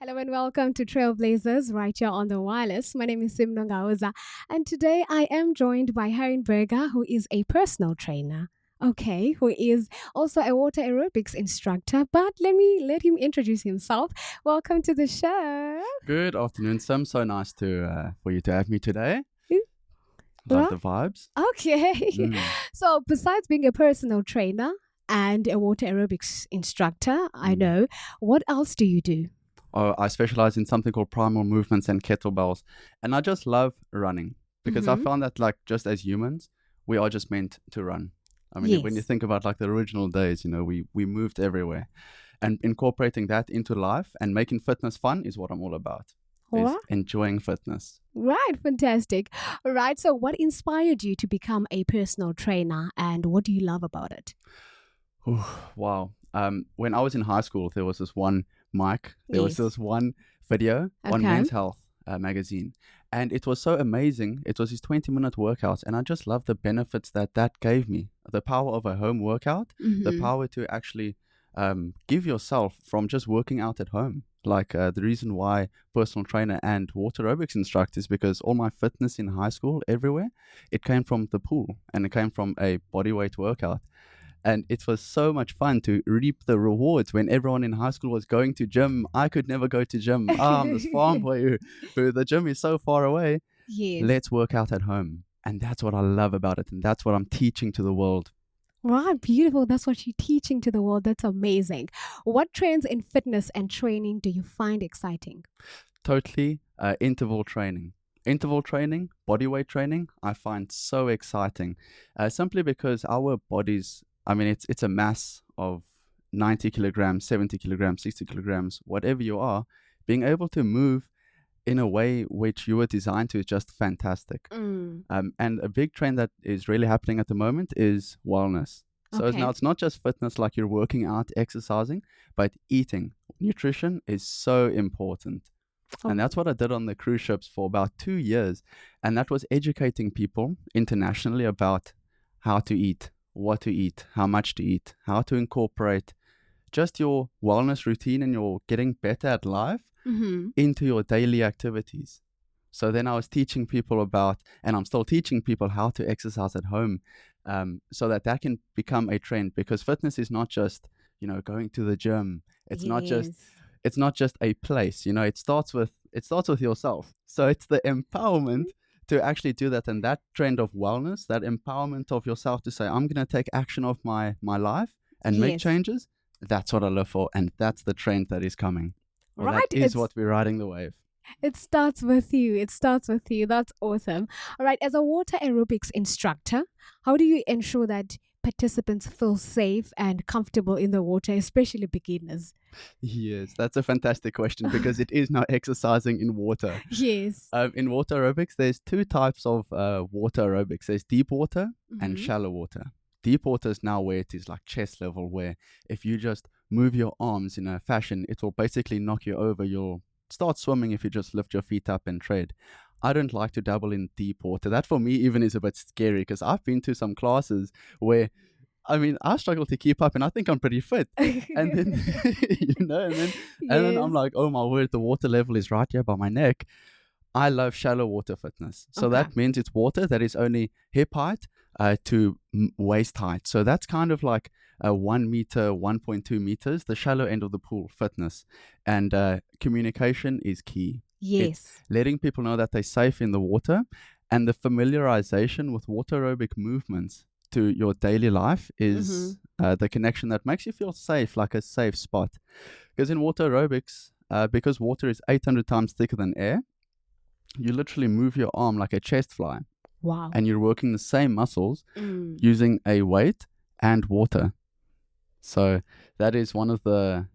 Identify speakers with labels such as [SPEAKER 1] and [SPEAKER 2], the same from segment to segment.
[SPEAKER 1] Hello and welcome to Trailblazers right here on the wireless. My name is Simthembile Nongauza, and today I am joined by Hein Burger, who is a personal trainer. Okay, who is also a water aerobics instructor, but let him introduce himself. Welcome to the show.
[SPEAKER 2] Good afternoon, Sam. So nice for you to have me today. Love
[SPEAKER 1] Well,
[SPEAKER 2] the vibes.
[SPEAKER 1] okay.
[SPEAKER 2] Mm,
[SPEAKER 1] So, besides being a personal trainer and a water aerobics instructor, I
[SPEAKER 2] mm.
[SPEAKER 1] know, what else do you do?
[SPEAKER 2] I specialize in something called primal movements and kettlebells, and I just love running because I
[SPEAKER 1] Mm-hmm.
[SPEAKER 2] found that just as humans, we are just meant to run. I mean, when you
[SPEAKER 1] Yes.
[SPEAKER 2] think about the original days, we moved everywhere, and incorporating that into life and making fitness fun is what I'm all about. Is enjoying fitness.
[SPEAKER 1] Right, fantastic. All right, so what inspired you to become a personal trainer and what do you love about it?
[SPEAKER 2] Ooh, wow. When I was in high school, there was this one mic, there was
[SPEAKER 1] Yes.
[SPEAKER 2] this one video on
[SPEAKER 1] Okay.
[SPEAKER 2] Men's Health magazine, and it was so amazing. It was his 20-minute workouts, and I just loved the benefits that gave me. The power of a home workout, the
[SPEAKER 1] Mm-hmm.
[SPEAKER 2] power to actually give yourself from just working out at home. The reason why personal trainer and water aerobics instructor is because all my fitness in high school, everywhere, it came from the pool and it came from a body weight workout. And it was so much fun to reap the rewards when everyone in high school was going to gym. I could never go to gym. I'm this farm boy who the gym is so far away.
[SPEAKER 1] Yes.
[SPEAKER 2] Let's work out at home. And that's what I love about it. And that's what I'm teaching to the world.
[SPEAKER 1] Right, beautiful. That's what you're teaching to the world. That's amazing. What trends in fitness and training do you find exciting?
[SPEAKER 2] Totally interval training. Interval training, body weight training, I find so exciting. Simply because our bodies, I mean, it's a mass of 90 kilograms, 70 kilograms, 60 kilograms, whatever you are, being able to move in a way which you were designed to is just fantastic.
[SPEAKER 1] Mm,
[SPEAKER 2] And a big trend that is really happening at the moment is wellness. So
[SPEAKER 1] okay.
[SPEAKER 2] now it's not just fitness like you're working out, exercising, but eating. Nutrition is so important.
[SPEAKER 1] Oh,
[SPEAKER 2] And that's what I did on the cruise ships for about 2 years. And that was educating people internationally about how to eat, what to eat, how much to eat, how to incorporate just your wellness routine and your getting better at life
[SPEAKER 1] mm-hmm.
[SPEAKER 2] into your daily activities. So then I was teaching people about, and I'm still teaching people how to exercise at home, so that can become a trend. Because fitness is not just going to the gym.
[SPEAKER 1] Yes.
[SPEAKER 2] It's not just a place. It starts with yourself. So it's the empowerment to actually do that, and that trend of wellness, that empowerment of yourself to say, I'm going to take action of my life and make
[SPEAKER 1] Yes.
[SPEAKER 2] changes. That's what I live for, and that's the trend that is coming. Well, that
[SPEAKER 1] Right.
[SPEAKER 2] is what we're riding the wave.
[SPEAKER 1] It starts with you. It starts with you. That's awesome. All right. As a water aerobics instructor, how do you ensure that participants feel safe and comfortable in the water, especially beginners?
[SPEAKER 2] Yes, that's a fantastic question because it is now exercising in water.
[SPEAKER 1] Yes.
[SPEAKER 2] In water aerobics, there's two types of water aerobics. There's deep water and
[SPEAKER 1] Mm-hmm.
[SPEAKER 2] shallow water. Deep water is now where it is like chest level, where if you just move your arms in a fashion, it will basically knock you over. You'll start swimming if you just lift your feet up and tread. I don't like to dabble in deep water. That for me even is a bit scary because I've been to some classes where I struggle to keep up, and I think I'm pretty fit. And then, and then I'm
[SPEAKER 1] Yes.
[SPEAKER 2] like, oh my word, the water level is right here by my neck. I love shallow water fitness. So
[SPEAKER 1] Okay.
[SPEAKER 2] that means it's water that is only hip height to waist height. So that's kind of like 1 meter, 1.2 meters, the shallow end of the pool fitness. And communication is key. It's
[SPEAKER 1] Yes.
[SPEAKER 2] letting people know that they're safe in the water, and the familiarization with water aerobic movements to your daily life
[SPEAKER 1] Mm-hmm.
[SPEAKER 2] is the connection that makes you feel safe, like a safe spot. Because in water aerobics, because water is 800 times thicker than air, you literally move your arm like a chest fly,
[SPEAKER 1] Wow.
[SPEAKER 2] and you're working the same muscles
[SPEAKER 1] Mm.
[SPEAKER 2] using a weight and water. So that is one of the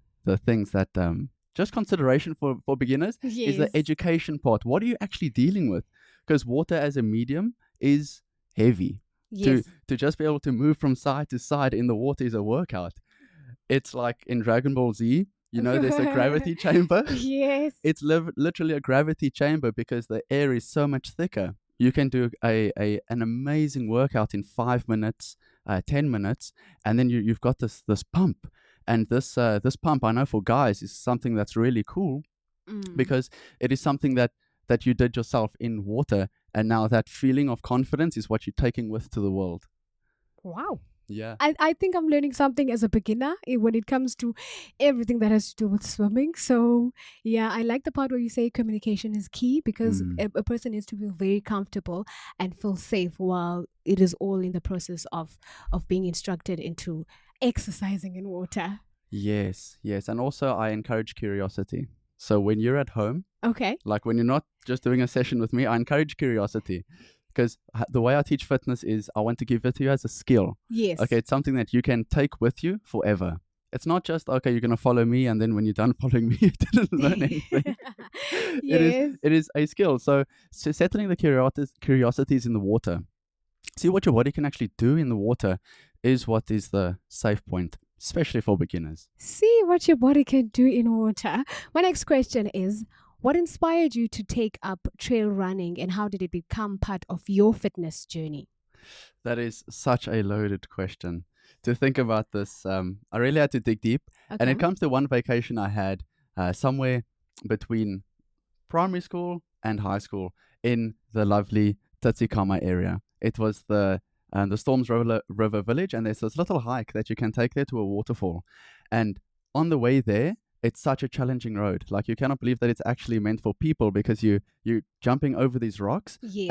[SPEAKER 2] things that just consideration for beginners is the
[SPEAKER 1] Yes.
[SPEAKER 2] education part. What are you actually dealing with? Because water as a medium is heavy. To
[SPEAKER 1] Yes.
[SPEAKER 2] to just be able to move from side to side in the water is a workout. It's like in Dragon Ball Z, there's a gravity chamber.
[SPEAKER 1] Yes.
[SPEAKER 2] It's literally a gravity chamber because the air is so much thicker. You can do an amazing workout in 5 minutes, 10 minutes, and then you've got this pump. And this pump, I know for guys, is something that's really cool
[SPEAKER 1] Mm.
[SPEAKER 2] because it is something that you did yourself in water, and now that feeling of confidence is what you're taking with to the world.
[SPEAKER 1] Wow.
[SPEAKER 2] Yeah.
[SPEAKER 1] I think I'm learning something as a beginner when it comes to everything that has to do with swimming. So, yeah, I like the part where you say communication is key because
[SPEAKER 2] Mm.
[SPEAKER 1] a person needs to feel very comfortable and feel safe while it is all in the process of being instructed into exercising in water.
[SPEAKER 2] Yes, yes. And also, I encourage curiosity. So when you're at home,
[SPEAKER 1] Okay.
[SPEAKER 2] like when you're not just doing a session with me, I encourage curiosity, because the way I teach fitness is I want to give it to you as a skill.
[SPEAKER 1] Yes.
[SPEAKER 2] Okay, it's something that you can take with you forever. It's not just, okay, you're going to follow me, and then when you're done following me, you didn't learn anything. It is
[SPEAKER 1] Yes.
[SPEAKER 2] it is a skill. So settling the curiosities in the water. See what your body can actually do in the water is what is the safe point, especially for beginners.
[SPEAKER 1] See what your body can do in water. My next question is, what inspired you to take up trail running and how did it become part of your fitness journey?
[SPEAKER 2] That is such a loaded question. To think about this, I really had to dig deep. And
[SPEAKER 1] Okay.
[SPEAKER 2] it comes to one vacation I had somewhere between primary school and high school in the lovely Tsatsikamma area. It was the Storms River Village, and there's this little hike that you can take there to a waterfall. And on the way there, it's such a challenging road. Like, you cannot believe that it's actually meant for people, because you're jumping over these rocks.
[SPEAKER 1] Yes.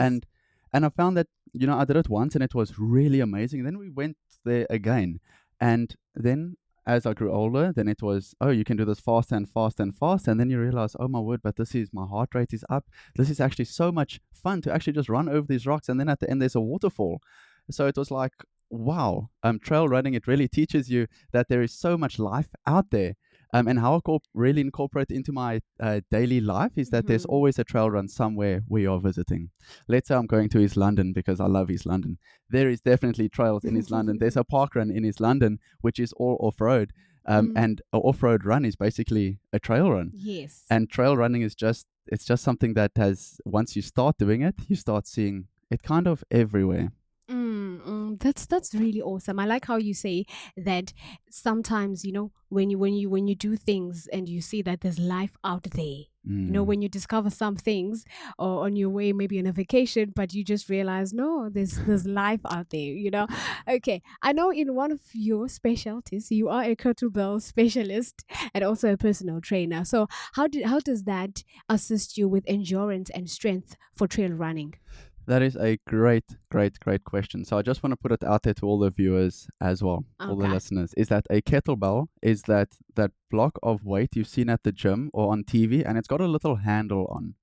[SPEAKER 2] And I found that, I did it once and it was really amazing. Then we went there again. And then as I grew older, then it was, oh, you can do this faster and faster and faster. And then you realize, oh my word, but my heart rate is up. This is actually so much fun to actually just run over these rocks. And then at the end, there's a waterfall. So it was like, wow, trail running, it really teaches you that there is so much life out there. And how I really incorporate into my daily life is that there's
[SPEAKER 1] Mhm.
[SPEAKER 2] always a trail run somewhere we are visiting. Let's say I'm going to East London because I love East London. There is definitely trails in East London. There's a park run in East London, which is all off-road.
[SPEAKER 1] Mm.
[SPEAKER 2] And an off-road run is basically a trail run.
[SPEAKER 1] Yes.
[SPEAKER 2] And trail running is it's just something that once you start doing it, you start seeing it kind of everywhere.
[SPEAKER 1] That's really awesome. I like how you say that sometimes, when you do things and you see that there's life out there.
[SPEAKER 2] Mm.
[SPEAKER 1] When you discover some things or on your way, maybe on a vacation, but you just realize, no, there's life out there. Okay, I know in one of your specialties, you are a kettlebell specialist and also a personal trainer. So how does that assist you with endurance and strength for trail running?
[SPEAKER 2] That is a great, great, great question. So I just want to put it out there to all the viewers as well, all the
[SPEAKER 1] Okay.
[SPEAKER 2] listeners, is that a kettlebell is that block of weight you've seen at the gym or on TV, and it's got a little handle on.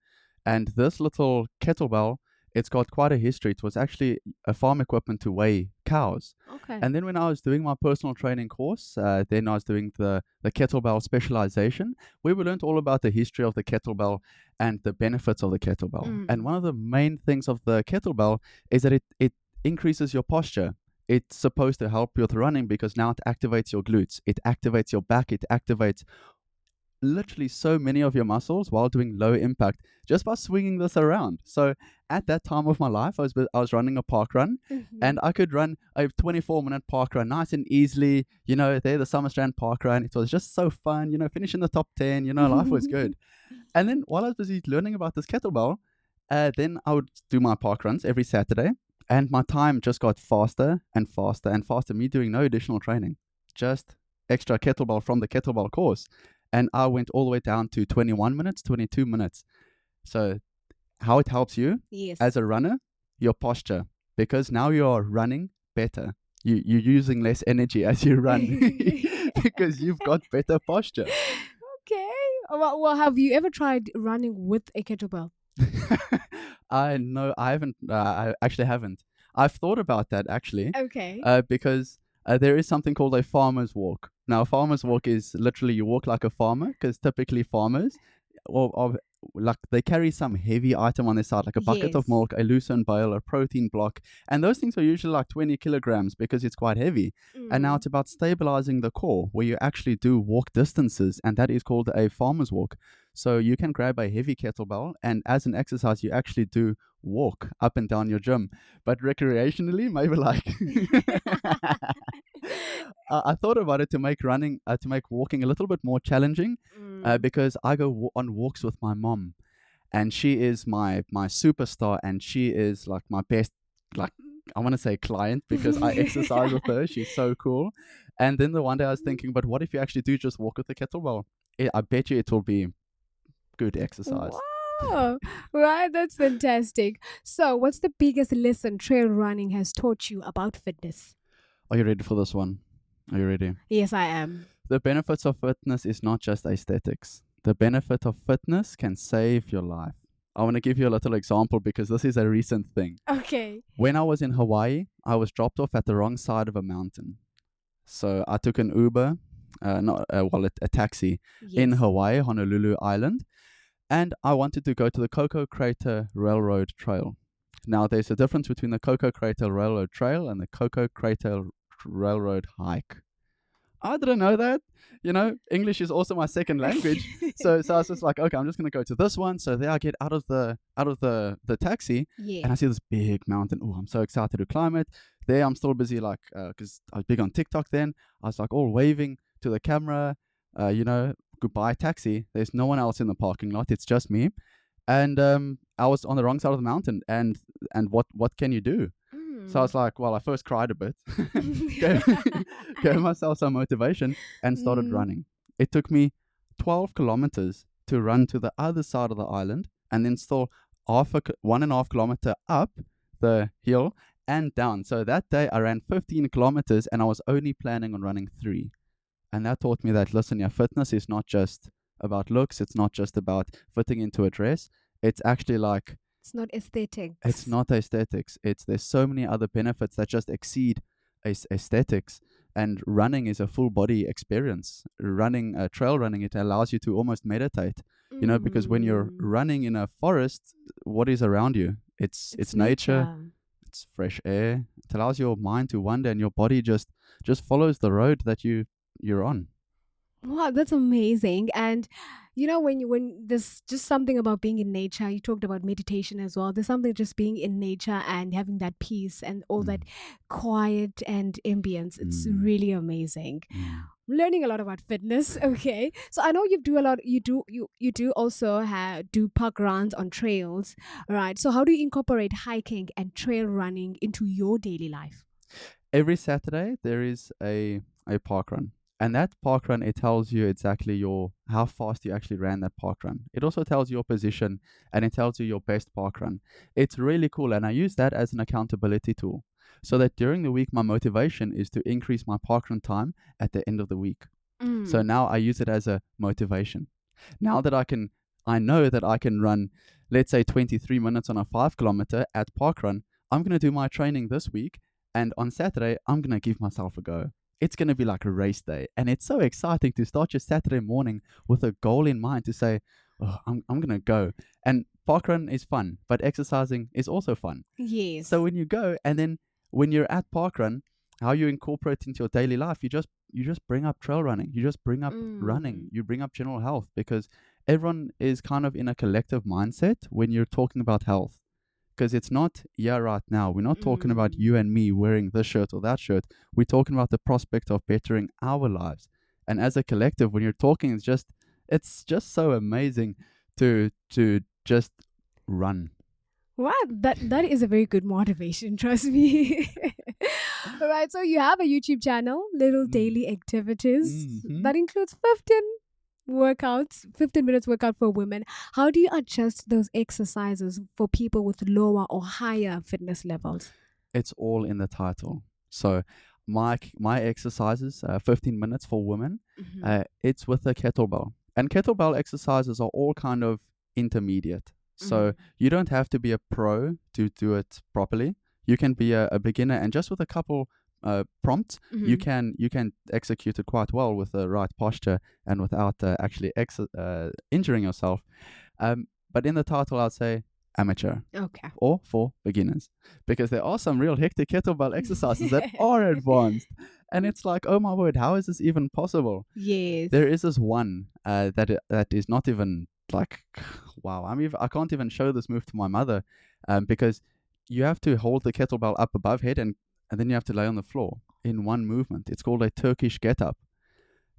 [SPEAKER 2] And this little kettlebell, it's got quite a history. It was actually a farm equipment to weigh cows.
[SPEAKER 1] Okay.
[SPEAKER 2] And then when I was doing my personal training course, then I was doing the kettlebell specialization. We learned all about the history of the kettlebell and the benefits of the kettlebell. And
[SPEAKER 1] Mm.
[SPEAKER 2] one of the main things of the kettlebell is that it increases your posture. It's supposed to help with running because now it activates your glutes, it activates your back, it activates literally so many of your muscles while doing low impact just by swinging this around. So at that time of my life, I was running a park run, and
[SPEAKER 1] Mhm.
[SPEAKER 2] I could run a 24-minute park run nice and easily. There, the Summer Strand park run. It was just so fun. Finish in the top 10. Life was good. And then while I was busy learning about this kettlebell, then I would do my park runs every Saturday, and my time just got faster and faster and faster. Me doing no additional training, just extra kettlebell from the kettlebell course. And I went all the way down to 21 minutes, 22 minutes. So, how it helps you
[SPEAKER 1] Yes.
[SPEAKER 2] as a runner, your posture, because now you're running better. You're using less energy as you run because you've got better posture.
[SPEAKER 1] Okay. Well, have you ever tried running with a kettlebell?
[SPEAKER 2] I know I haven't. I actually haven't. I've thought about that actually,
[SPEAKER 1] Okay.
[SPEAKER 2] because there is something called a farmer's walk. Now, a farmer's walk is literally you walk like a farmer, because typically farmers, or like they carry some heavy item on their side, like a bucket of
[SPEAKER 1] Yes.
[SPEAKER 2] milk, a loosened bale, a protein block, and those things are usually like 20 kilograms because it's quite heavy. And now
[SPEAKER 1] Mm.
[SPEAKER 2] it's about stabilizing the core, where you actually do walk distances, and that is called a farmer's walk. So you can grab a heavy kettlebell, and as an exercise, you actually do walk up and down your gym, but recreationally, maybe like I thought about it to make running, to make walking a little bit more challenging,
[SPEAKER 1] Mm.
[SPEAKER 2] because I go on walks with my mom, and she is my superstar, and she is like my best, like, I want to say client, because I exercise with her. She's so cool. And then the one day I was thinking, but what if you actually do just walk with the kettlebell? I bet you it will be good exercise.
[SPEAKER 1] Wow. Right, that's fantastic. So, what's the biggest lesson trail running has taught you about fitness?
[SPEAKER 2] Are you ready for this one? Are you ready?
[SPEAKER 1] Yes, I am.
[SPEAKER 2] The benefits of fitness is not just aesthetics. The benefit of fitness can save your life. I want to give you a little example because this is a recent thing.
[SPEAKER 1] Okay.
[SPEAKER 2] When I was in Hawaii, I was dropped off at the wrong side of a mountain. So I took an Uber, a taxi in
[SPEAKER 1] Yes.
[SPEAKER 2] Hawaii, Honolulu Island, and I wanted to go to the Coco Crater Railroad Trail. Now, there's a difference between the Coco Crater Railroad Trail and the Coco Crater Railroad Hike. I didn't know that. English is also my second language. So I was just like, okay, I'm just gonna go to this one. So there I get out of the taxi, and I
[SPEAKER 1] Yeah.
[SPEAKER 2] see this big mountain. Oh, I'm so excited to climb it. There I'm still busy, like, because I was big on TikTok then. I was like all waving to the camera, goodbye taxi. There's no one else in the parking lot. It's just me. And I was on the wrong side of the mountain, and what can you do? So I was like, well, I first cried a bit, gave, gave myself some motivation, and started
[SPEAKER 1] Mm.
[SPEAKER 2] running. It took me 12 kilometers to run to the other side of the island, and then still 1.5 kilometer up the hill and down. So that day I ran 15 kilometers, and I was only planning on running 3. And that taught me that, listen, yeah, fitness is not just about looks. It's not just about fitting into a dress. It's actually like,
[SPEAKER 1] It's not
[SPEAKER 2] it's
[SPEAKER 1] aesthetics.
[SPEAKER 2] not aesthetics. There's so many other benefits that just exceed aesthetics. And running is a full body experience. Trail running, it allows you to almost meditate. Because when you're
[SPEAKER 1] Mm.
[SPEAKER 2] running in a forest, what is around you? It's
[SPEAKER 1] It's
[SPEAKER 2] nature,
[SPEAKER 1] nature.
[SPEAKER 2] it's fresh air. It allows your mind to wander, and your body just follows the road that you're on.
[SPEAKER 1] Wow, that's amazing. And when there's just something about being in nature, you talked about meditation as well. There's something just being in nature and having that peace and all that
[SPEAKER 2] Mm,
[SPEAKER 1] quiet and ambience. It's
[SPEAKER 2] mm,
[SPEAKER 1] really amazing.
[SPEAKER 2] mm.
[SPEAKER 1] Learning a lot about fitness. Okay. So I know you do a lot you do also do park runs on trails, right? So how do you incorporate hiking and trail running into your daily life?
[SPEAKER 2] Every Saturday there is a park run. And that park run, it tells you exactly how fast you actually ran that park run. It also tells you your position, and it tells you your best park run. It's really cool, and I use that as an accountability tool, so that during the week my motivation is to increase my park run time at the end of the week. So
[SPEAKER 1] Mm.
[SPEAKER 2] now I use it as a motivation. Now that I know that I can run, let's say 23 minutes on a 5 kilometer at parkrun. I'm going to do my training this week, and on Saturday, I'm going to give myself a go. It's going to be like a race day, and it's so exciting to start your Saturday morning with a goal in mind to say, oh, I'm going to go. And parkrun is fun, but exercising is also fun. So
[SPEAKER 1] Yes.
[SPEAKER 2] when you go, and then when you're at parkrun, how you incorporate into your daily life, you just bring up trail running, you just bring up running,
[SPEAKER 1] Mm.
[SPEAKER 2] you bring up general health, because everyone is kind of in a collective mindset when you're talking about health. Because it's not, yeah, right now, we're not talking about
[SPEAKER 1] Mm.
[SPEAKER 2] you and me wearing this shirt or that shirt. We're talking about the prospect of bettering our lives. And as a collective, when you're talking, it's just so amazing to just run.
[SPEAKER 1] Wow, that is a very good motivation, trust me. All right, so you have a YouTube channel, Little
[SPEAKER 2] Mm.
[SPEAKER 1] Daily Activities,
[SPEAKER 2] Mm-hmm.
[SPEAKER 1] that includes 15 minutes workout for women. How do you adjust those exercises for people with lower or higher fitness levels?
[SPEAKER 2] It's all in the title. So my exercises, 15 minutes for women,
[SPEAKER 1] Hmm.
[SPEAKER 2] it's with a kettlebell. And kettlebell exercises are all kind of intermediate. So
[SPEAKER 1] Hmm.
[SPEAKER 2] you don't have to be a pro to do it properly. You can be a beginner, and just with a couple prompts, you
[SPEAKER 1] Hmm.
[SPEAKER 2] can execute it quite well with the right posture and without actually injuring yourself. But in the title, I'll say amateur
[SPEAKER 1] Okay.
[SPEAKER 2] or for beginners, because there are some real hectic kettlebell exercises that are advanced, and it's like, oh my word, how is this even possible?
[SPEAKER 1] Yes.
[SPEAKER 2] There is this one that is not even like, wow, I can't even show this move to my mother, because you have to hold the kettlebell up above head, and then you have to lay on the floor. in one movement. It's called a Turkish get up.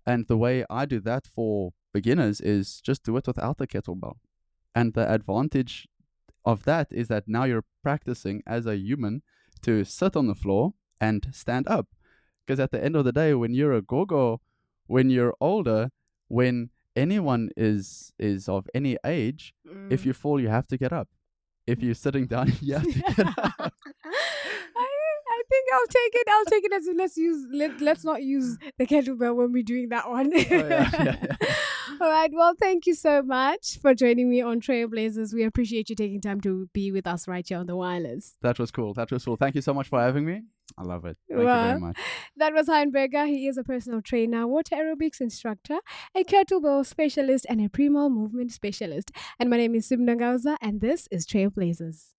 [SPEAKER 2] And the way I do that for beginners is just do it without the kettlebell. And the advantage of that is that now you're practicing as a human to sit on the floor and stand up. Because at the end of the day, when you're a gogo, when you're older, when anyone is of any age, if you fall, you have to get up. If you're sitting down, you have to get up.
[SPEAKER 1] I think I'll take it. I'll take it as let's not use the kettlebell when we're doing that one. All right. Well, thank you so much for joining me on Trailblazers. We appreciate you taking time to be with us right here on the wireless.
[SPEAKER 2] That was cool. Thank you so much for having me. I love it. Thank you very much.
[SPEAKER 1] That was Hein Burger. He is a personal trainer, water aerobics instructor, a kettlebell specialist, and a primal movement specialist. And my name is Simthembile Nongauza, and this is Trailblazers.